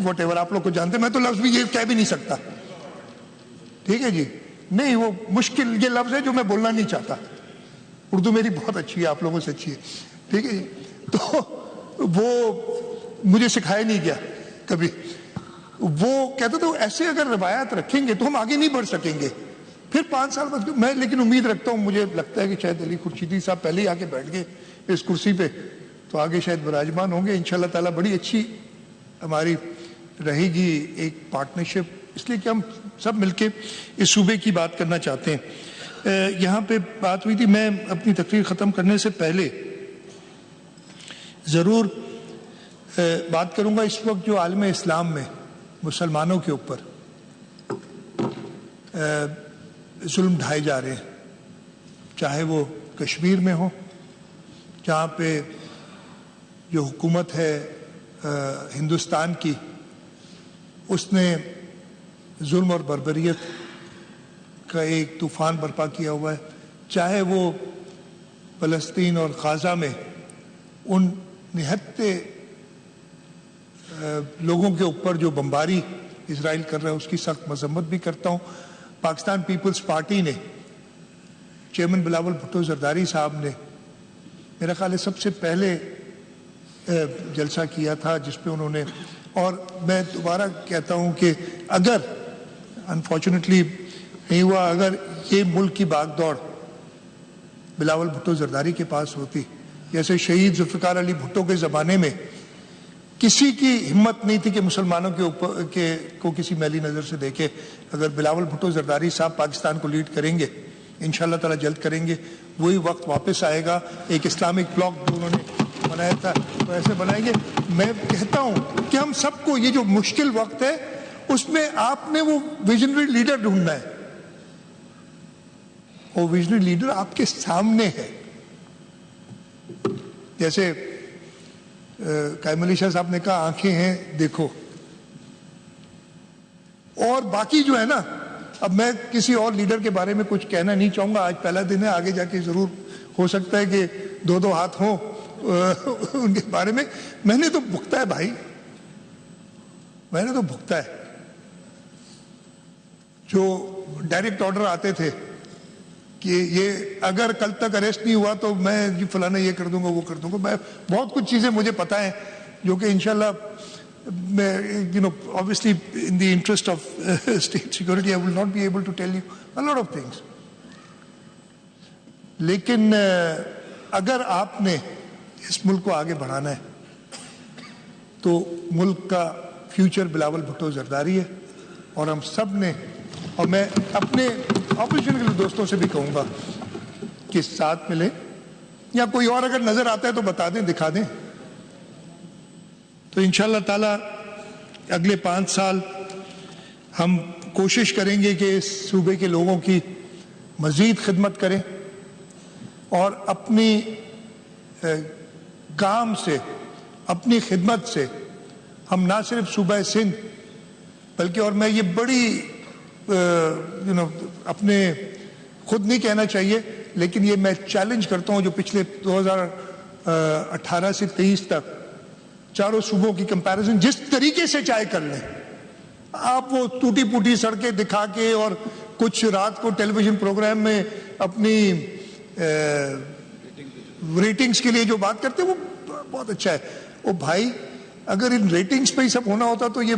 Speaker 2: واٹ ایور, آپ لوگ کو جانتے ہیں, میں تو لفظ بھی یہ کہہ بھی نہیں سکتا. ٹھیک ہے جی, نہیں وہ مشکل یہ لفظ ہے جو میں بولنا نہیں چاہتا. اردو میری بہت اچھی ہے, آپ لوگوں سے اچھی ہے. ٹھیک ہے جی, تو وہ مجھے سکھایا نہیں گیا کبھی. وہ کہتے تھے ایسے اگر روایات رکھیں گے تو ہم آگے نہیں بڑھ سکیں گے. پھر 5 سال بعد میں لیکن امید رکھتا ہوں, مجھے لگتا ہے کہ شاید علی خورشیدی صاحب پہلے ہی آ کے بیٹھ گئے اس کرسی پہ, تو آگے شاید براجمان ہوں گے انشاءاللہ تعالیٰ. بڑی اچھی ہماری رہے گی ایک پارٹنرشپ, اس لیے کہ ہم سب مل کے اس صوبے کی بات کرنا چاہتے ہیں. یہاں پہ بات ہوئی تھی, میں اپنی تقریر ختم کرنے سے پہلے ضرور بات کروں گا اس وقت جو عالم اسلام میں مسلمانوں کے اوپر ظلم ڈھائے جا رہے ہیں, چاہے وہ کشمیر میں ہو جہاں پہ جو حکومت ہے ہندوستان کی, اس نے ظلم اور بربریت کا ایک طوفان برپا کیا ہوا ہے, چاہے وہ فلسطین اور غازہ میں ان نہتے لوگوں کے اوپر جو بمباری اسرائیل کر رہا ہے اس کی سخت مذمت بھی کرتا ہوں. پاکستان پیپلز پارٹی نے چیئرمین بلاول بھٹو زرداری صاحب نے میرا خیال ہے سب سے پہلے جلسہ کیا تھا جس پہ انہوں نے, اور میں دوبارہ کہتا ہوں کہ اگر انفارچونیٹلی نہیں ہوا, اگر یہ ملک کی بھاگ دوڑ بلاول بھٹو زرداری کے پاس ہوتی, جیسے شہید ذوالفقار علی بھٹو کے زمانے میں کسی کی ہمت نہیں تھی کہ مسلمانوں کے اوپر کو کسی میلی نظر سے دیکھے, اگر بلاول بھٹو زرداری صاحب پاکستان کو لیڈ کریں گے انشاءاللہ تعالیٰ جلد کریں گے, وہی وقت واپس آئے گا. ایک اسلامک بلاک جو انہوں نے بنایا تھا تو ایسے بنائیں گے. میں کہتا ہوں کہ ہم سب کو یہ جو مشکل وقت ہے اس میں آپ نے وہ ویژنری لیڈر ڈھونڈنا ہے. وہ ویژنری لیڈر آپ کے سامنے ہے. جیسے قائم علی شاہ صاحب نے کہا آنکھیں ہیں دیکھو, اور باقی جو ہے نا, اب میں کسی اور لیڈر کے بارے میں کچھ کہنا نہیں چاہوں گا, آج پہلا دن ہے, آگے جا کے ضرور ہو سکتا ہے کہ 2 ہاتھ ہوں ان کے بارے میں. میں نے تو بھگتا ہے بھائی, میں نے تو بھگتا ہے. جو ڈائریکٹ آرڈر آتے تھے کہ یہ اگر کل تک اریسٹ نہیں ہوا تو میں جی فلانا یہ کر دوں گا وہ کر دوں گا. میں بہت کچھ چیزیں مجھے پتہ ہیں جو کہ انشاءاللہ میں obviously in the interest of state security I will not be able to tell you a lot of things. لیکن اگر آپ نے اس ملک کو آگے بڑھانا ہے تو ملک کا فیوچر بلاول بھٹو زرداری ہے, اور ہم سب نے, اور میں اپنے اپوزیشن کے دوستوں سے بھی کہوں گا کہ ساتھ ملیں, یا کوئی اور اگر نظر آتا ہے تو بتا دیں, دکھا دیں. تو انشاءاللہ تعالیٰ اگلے 5 سال ہم کوشش کریں گے کہ اس صوبے کے لوگوں کی مزید خدمت کریں, اور اپنی کام سے, اپنی خدمت سے ہم نہ صرف صوبہ سندھ بلکہ, اور میں یہ بڑی اپنے خود نہیں کہنا چاہیے لیکن یہ میں چیلنج کرتا ہوں, جو پچھلے 2018 سے 23 تک چاروں صوبوں کی کمپیریزن جس طریقے سے چاہے کر لیں آپ, وہ ٹوٹی پوٹی سڑکیں دکھا کے اور کچھ رات کو ٹیلی ویژن پروگرام میں اپنی ریٹنگز کے لیے جو بات کرتے ہیں وہ بہت اچھا ہے. وہ بھائی اگر ان ریٹنگز پہ ہی سب ہونا ہوتا تو یہ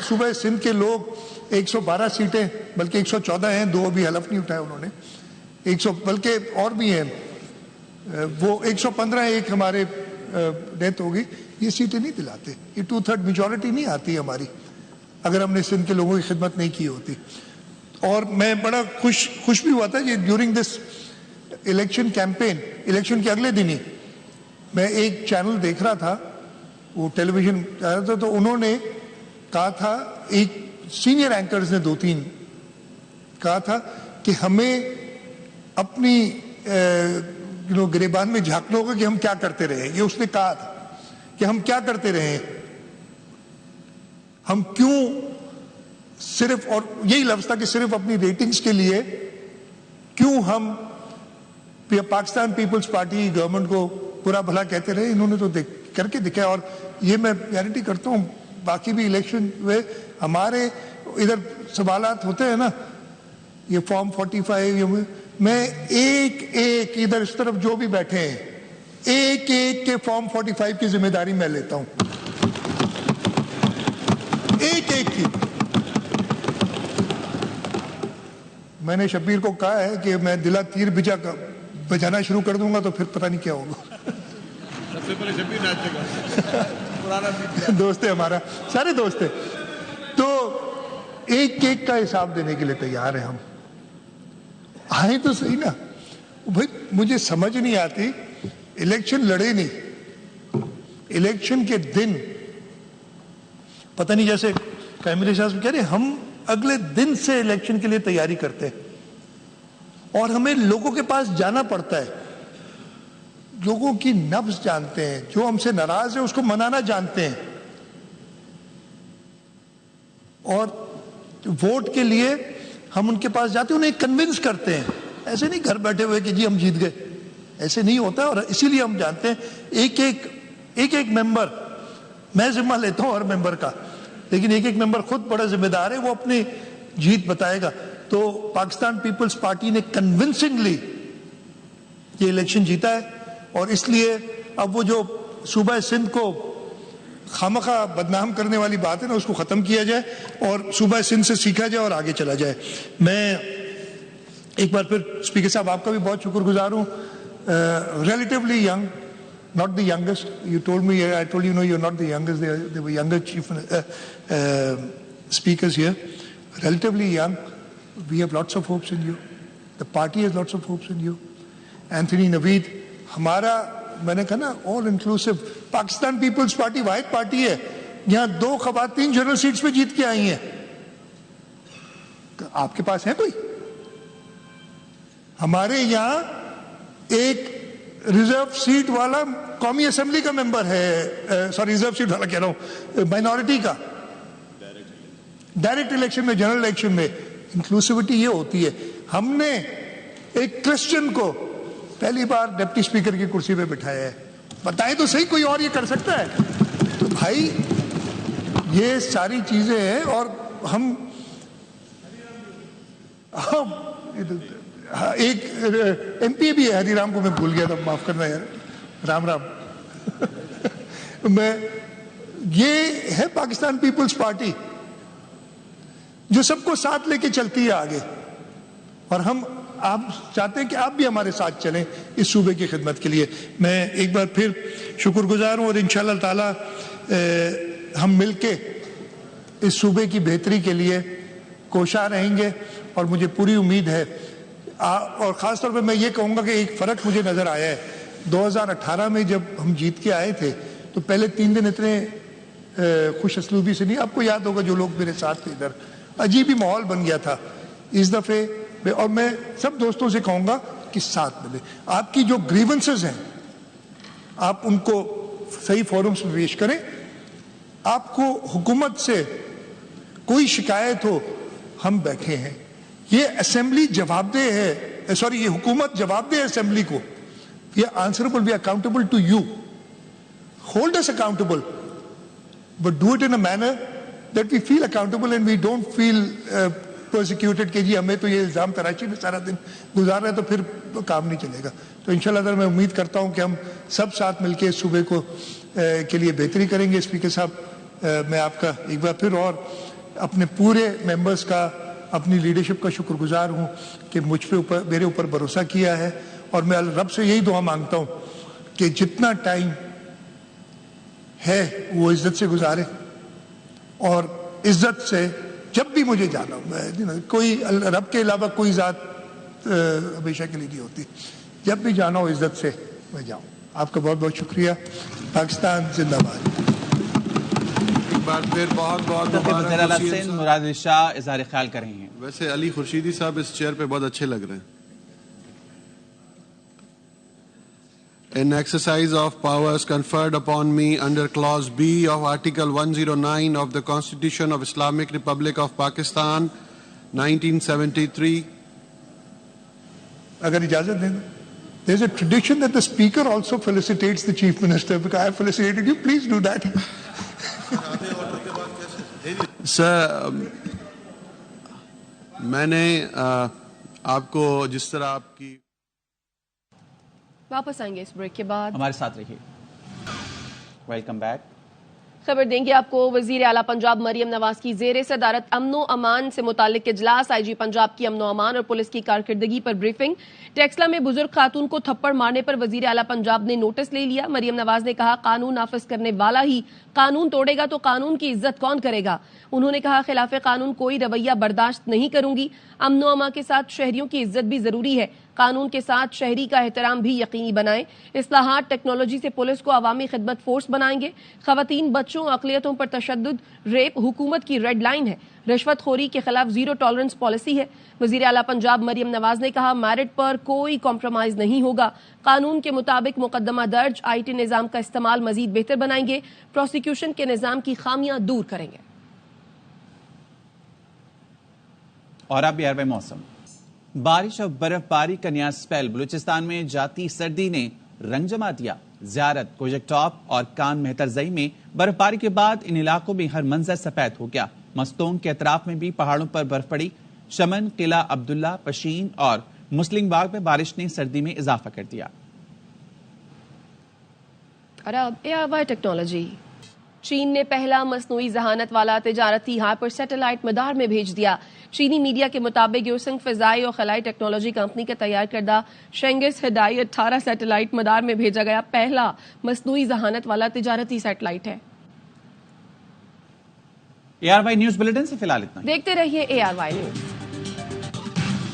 Speaker 2: صوبہ سندھ کے لوگ 112 سیٹیں بلکہ 114 ہیں, 2 ابھی حلف نہیں اٹھایا انہوں نے, 100 بلکہ اور بھی ہیں, وہ 115 ایک ہمارے ڈیتھ ہوگی, یہ سیٹیں نہیں دلاتے. یہ 2/3 میجورٹی نہیں آتی ہماری اگر ہم نے سندھ کے لوگوں کی خدمت نہیں کی ہوتی. اور میں بڑا خوش بھی ہوا تھا کہ during this election campaign, election کے اگلے دن ہی میں ایک چینل دیکھ رہا تھا, وہ ٹیلی ویژن آ رہا تھا, تو انہوں نے کہا تھا, ایک سینئر اینکرز نے 2-3 کہا تھا کہ ہمیں اپنی گریبان میں جھانکنا ہوگا کہ ہم کیا کرتے رہے. یہ اس نے کہا تھا کہ ہم کیا کرتے رہے, ہم کیوں صرف, اور یہی لفظ تھا کہ صرف اپنی ریٹنگز کے لیے کیوں ہم پاکستان پیپلز پارٹی گورنمنٹ کو برا بھلا کہتے رہے. انہوں نے تو کر کے دکھایا, اور یہ میں گارنٹی کرتا ہوں باقی بھی الیکشن میں ہمارے ادھر سوالات ہوتے ہیں نا, یہ فارم 45, میں ایک ایک ادھر اس طرف جو بھی بیٹھے ہیں ایک ایک کے فارم 45 کی ذمہ داری میں لیتا ہوں, ایک ایک کی. میں نے شبیر کو کہا ہے کہ میں دلا تیر بجانا شروع کر دوں گا تو پھر پتہ نہیں کیا ہوگا.
Speaker 1: سب سے پہلے شبیر ناچے گا,
Speaker 2: دوست ہے ہمارا, سارے دوست ہیں. تو ایک ایک کا حساب دینے کے لیے تیار ہیں ہم. آئے تو صحیح نا بھائی, مجھے سمجھ نہیں آتی, الیکشن لڑے نہیں, الیکشن کے دن پتہ نہیں, جیسے کیمرے صاحب کہہ رہے ہم اگلے دن سے الیکشن کے لیے تیاری کرتے ہیں, اور ہمیں لوگوں کے پاس جانا پڑتا ہے, لوگوں کی نبض جانتے ہیں, جو ہم سے ناراض ہیں اس کو منانا جانتے ہیں, اور ووٹ کے لیے ہم ان کے پاس جاتے ہیں, انہیں کنونس کرتے ہیں. ایسے نہیں گھر بیٹھے ہوئے کہ جی ہم جیت گئے, ایسے نہیں ہوتا. اور اسی لیے ہم جانتے ہیں ایک ایک ممبر, میں ذمہ لیتا ہوں ہر ممبر کا, لیکن ایک ایک ممبر خود بڑا ذمہ دار ہے, وہ اپنی جیت بتائے گا. تو پاکستان پیپلز پارٹی نے کنونسنگلی یہ الیکشن جیتا ہے, اور اس لیے اب وہ جو صوبہ سندھ کو خامخواہ بدنام کرنے والی بات ہے نا, اس کو ختم کیا جائے اور صوبہ سندھ سے سیکھا جائے اور آگے چلا جائے. میں ایک بار پھر اسپیکر صاحب آپ کا بھی بہت شکر گزار ہوں. Relatively young, not the youngest. You told me, I told you, no, you're not the youngest. There were younger chief speakers here. Relatively young. We have lots of hopes in you. The party has lots of hopes in you. Anthony Naveed, ہمارا, میں نے کہا نا, all inclusive. Pakistan Peoples Party واحد party ہے یہاں 2 خواتین general seats پہ جیت کے آئی ہیں. آپ کے پاس ہے کوئی؟ ہمارے یہاں ایک ریزرو سیٹ والا قومی اسمبلی کا ممبر ہے, سوری ریزرو سیٹ والا کہہ رہا ہوں, مائنورٹی کا, ڈائریکٹ الیکشن میں, جنرل الیکشن میں. انکلوسیوٹی یہ ہوتی ہے. ہم نے ایک کرسچن کو پہلی بار ڈپٹی اسپیکر کی کرسی پہ بٹھایا ہے. بتائیں تو صحیح, کوئی اور یہ کر سکتا ہے؟ تو بھائی یہ ساری چیزیں ہیں. اور ہم ایک ایم پی بھی ہے ہری رام کو میں بھول گیا تھا, معاف کرنا یار, رام رام. میں, یہ ہے پاکستان پیپلز پارٹی جو سب کو ساتھ لے کے چلتی ہے آگے, اور ہم آپ چاہتے ہیں کہ آپ بھی ہمارے ساتھ چلیں اس صوبے کی خدمت کے لیے. میں ایک بار پھر شکر گزار ہوں, اور انشاءاللہ تعالی ہم مل کے اس صوبے کی بہتری کے لیے کوشاں رہیں گے. اور مجھے پوری امید ہے, اور خاص طور پہ میں یہ کہوں گا کہ ایک فرق مجھے نظر آیا ہے. 2018 میں جب ہم جیت کے آئے تھے تو پہلے 3 دن اتنے خوش اسلوبی سے نہیں, آپ کو یاد ہوگا جو لوگ میرے ساتھ تھے, ادھر عجیب ہی ماحول بن گیا تھا. اس دفعے, اور میں سب دوستوں سے کہوں گا کہ ساتھ ملے. آپ کی جو گریونسز ہیں آپ ان کو صحیح فورمز میں پیش کریں. آپ کو حکومت سے کوئی شکایت ہو, ہم بیٹھے ہیں. یہ اسمبلی جواب دہ ہے, سوری یہ حکومت جواب دہ ہے اسمبلی کو. We are answerable, we are accountable to you. Hold us accountable, but do it in a manner that we feel accountable and we don't feel persecuted کہ جی ہمیں تو یہ الزام تراشی میں سارا دن گزار رہے ہیں تو پھر کام نہیں چلے گا. تو انشاءاللہ میں امید کرتا ہوں کہ ہم سب ساتھ مل کے اس صوبے کو کے لیے بہتری کریں گے. اسپیکر صاحب, میں آپ کا ایک بار پھر اور اپنے پورے ممبرز کا, اپنی لیڈرشپ کا شکر گزار ہوں کہ میرے اوپر بھروسہ کیا ہے, اور میں رب سے یہی دعا مانگتا ہوں کہ جتنا ٹائم ہے وہ عزت سے گزارے, اور عزت سے جب بھی مجھے جانا ہو, کوئی رب کے علاوہ کوئی ذات ہمیشہ کے لیے نہیں ہوتی, جب بھی جانا ہو عزت سے میں جاؤں. آپ کا بہت بہت شکریہ. پاکستان زندہ باد.
Speaker 1: ایک بار پھر بہت بہت
Speaker 3: وزیر اعلیٰ سندھ مراد علی شاہ اظہار خیال کر رہے ہیں.
Speaker 1: ویسے علی خورشیدی صاحب اس چیئر پہ بہت اچھے لگ رہے ہیں. In exercise of powers conferred upon me under Clause B of Article 109 of the Constitution of Islamic Republic of Pakistan, 1973.
Speaker 2: اگر اجازت دیں, there is a tradition that the speaker also felicitates the chief minister, because I have felicitated you. Please do that.
Speaker 1: سر, میں نے آپ کو جس طرح آپ کی
Speaker 4: واپس آئیں گے اس بریک کے بعد.
Speaker 3: ہمارے ساتھ رہیے. Welcome back.
Speaker 4: خبر دیں گے آپ کو. وزیر اعلیٰ پنجاب مریم نواز کی زیر صدارت امن و امان سے متعلق اجلاس. آئی جی پنجاب کی امن و امان اور پولیس کی کارکردگی پر بریفنگ. ٹیکسلا میں بزرگ خاتون کو تھپڑ مارنے پر وزیر اعلیٰ پنجاب نے نوٹس لے لیا. مریم نواز نے کہا قانون نافذ کرنے والا ہی قانون توڑے گا تو قانون کی عزت کون کرے گا. انہوں نے کہا خلاف قانون کوئی رویہ برداشت نہیں کروں گی. امن و امان کے ساتھ شہریوں کی عزت بھی ضروری ہے. قانون کے ساتھ شہری کا احترام بھی یقینی بنائیں. اصلاحات ٹیکنالوجی سے پولیس کو عوامی خدمت فورس بنائیں گے. خواتین, بچوں, اقلیتوں پر تشدد, ریپ حکومت کی ریڈ لائن ہے. رشوت خوری کے خلاف زیرو ٹالرنس پالیسی ہے. وزیر اعلیٰ پنجاب مریم نواز نے کہا میرٹ پر کوئی کمپرومائز نہیں ہوگا. قانون کے مطابق مقدمہ درج. آئی ٹی نظام کا استعمال مزید بہتر بنائیں گے. پروسیکیوشن کے نظام کی خامیاں دور کریں گے.
Speaker 3: اور اب ایئر موسم. بارش اور برف باری کا نیا سپیل. بلوچستان میں جاتی سردی نے رنگ جما دیا. زیارت, کوجک ٹاپ اور کان مہترزئی میں برف باری کے بعد ان علاقوں میں ہر منظر سفید ہو گیا. مستونگ کے اطراف میں بھی پہاڑوں پر برف پڑی. شمن, قلعہ عبداللہ, پشین اور مسلم باغ میں بارش نے سردی میں اضافہ کر دیا.
Speaker 4: اور اب AI ٹیکنالوجی. چین نے پہلا مصنوعی ذہانت والا تجارتی ہائپر سیٹلائٹ مدار میں بھیج دیا. چینی میڈیا کے مطابق یوسنگ فضائی اور خلائی ٹیکنالوجی کمپنی کا تیار کردہ شینگس ہڈائی 18 سیٹلائٹ مدار میں بھیجا گیا پہلا مصنوعی ذہانت والا تجارتی سیٹلائٹ ہے.
Speaker 3: ARY نیوز بلیٹن سے فی الحال اتنا.
Speaker 4: دیکھتے رہیے ARY نیوز.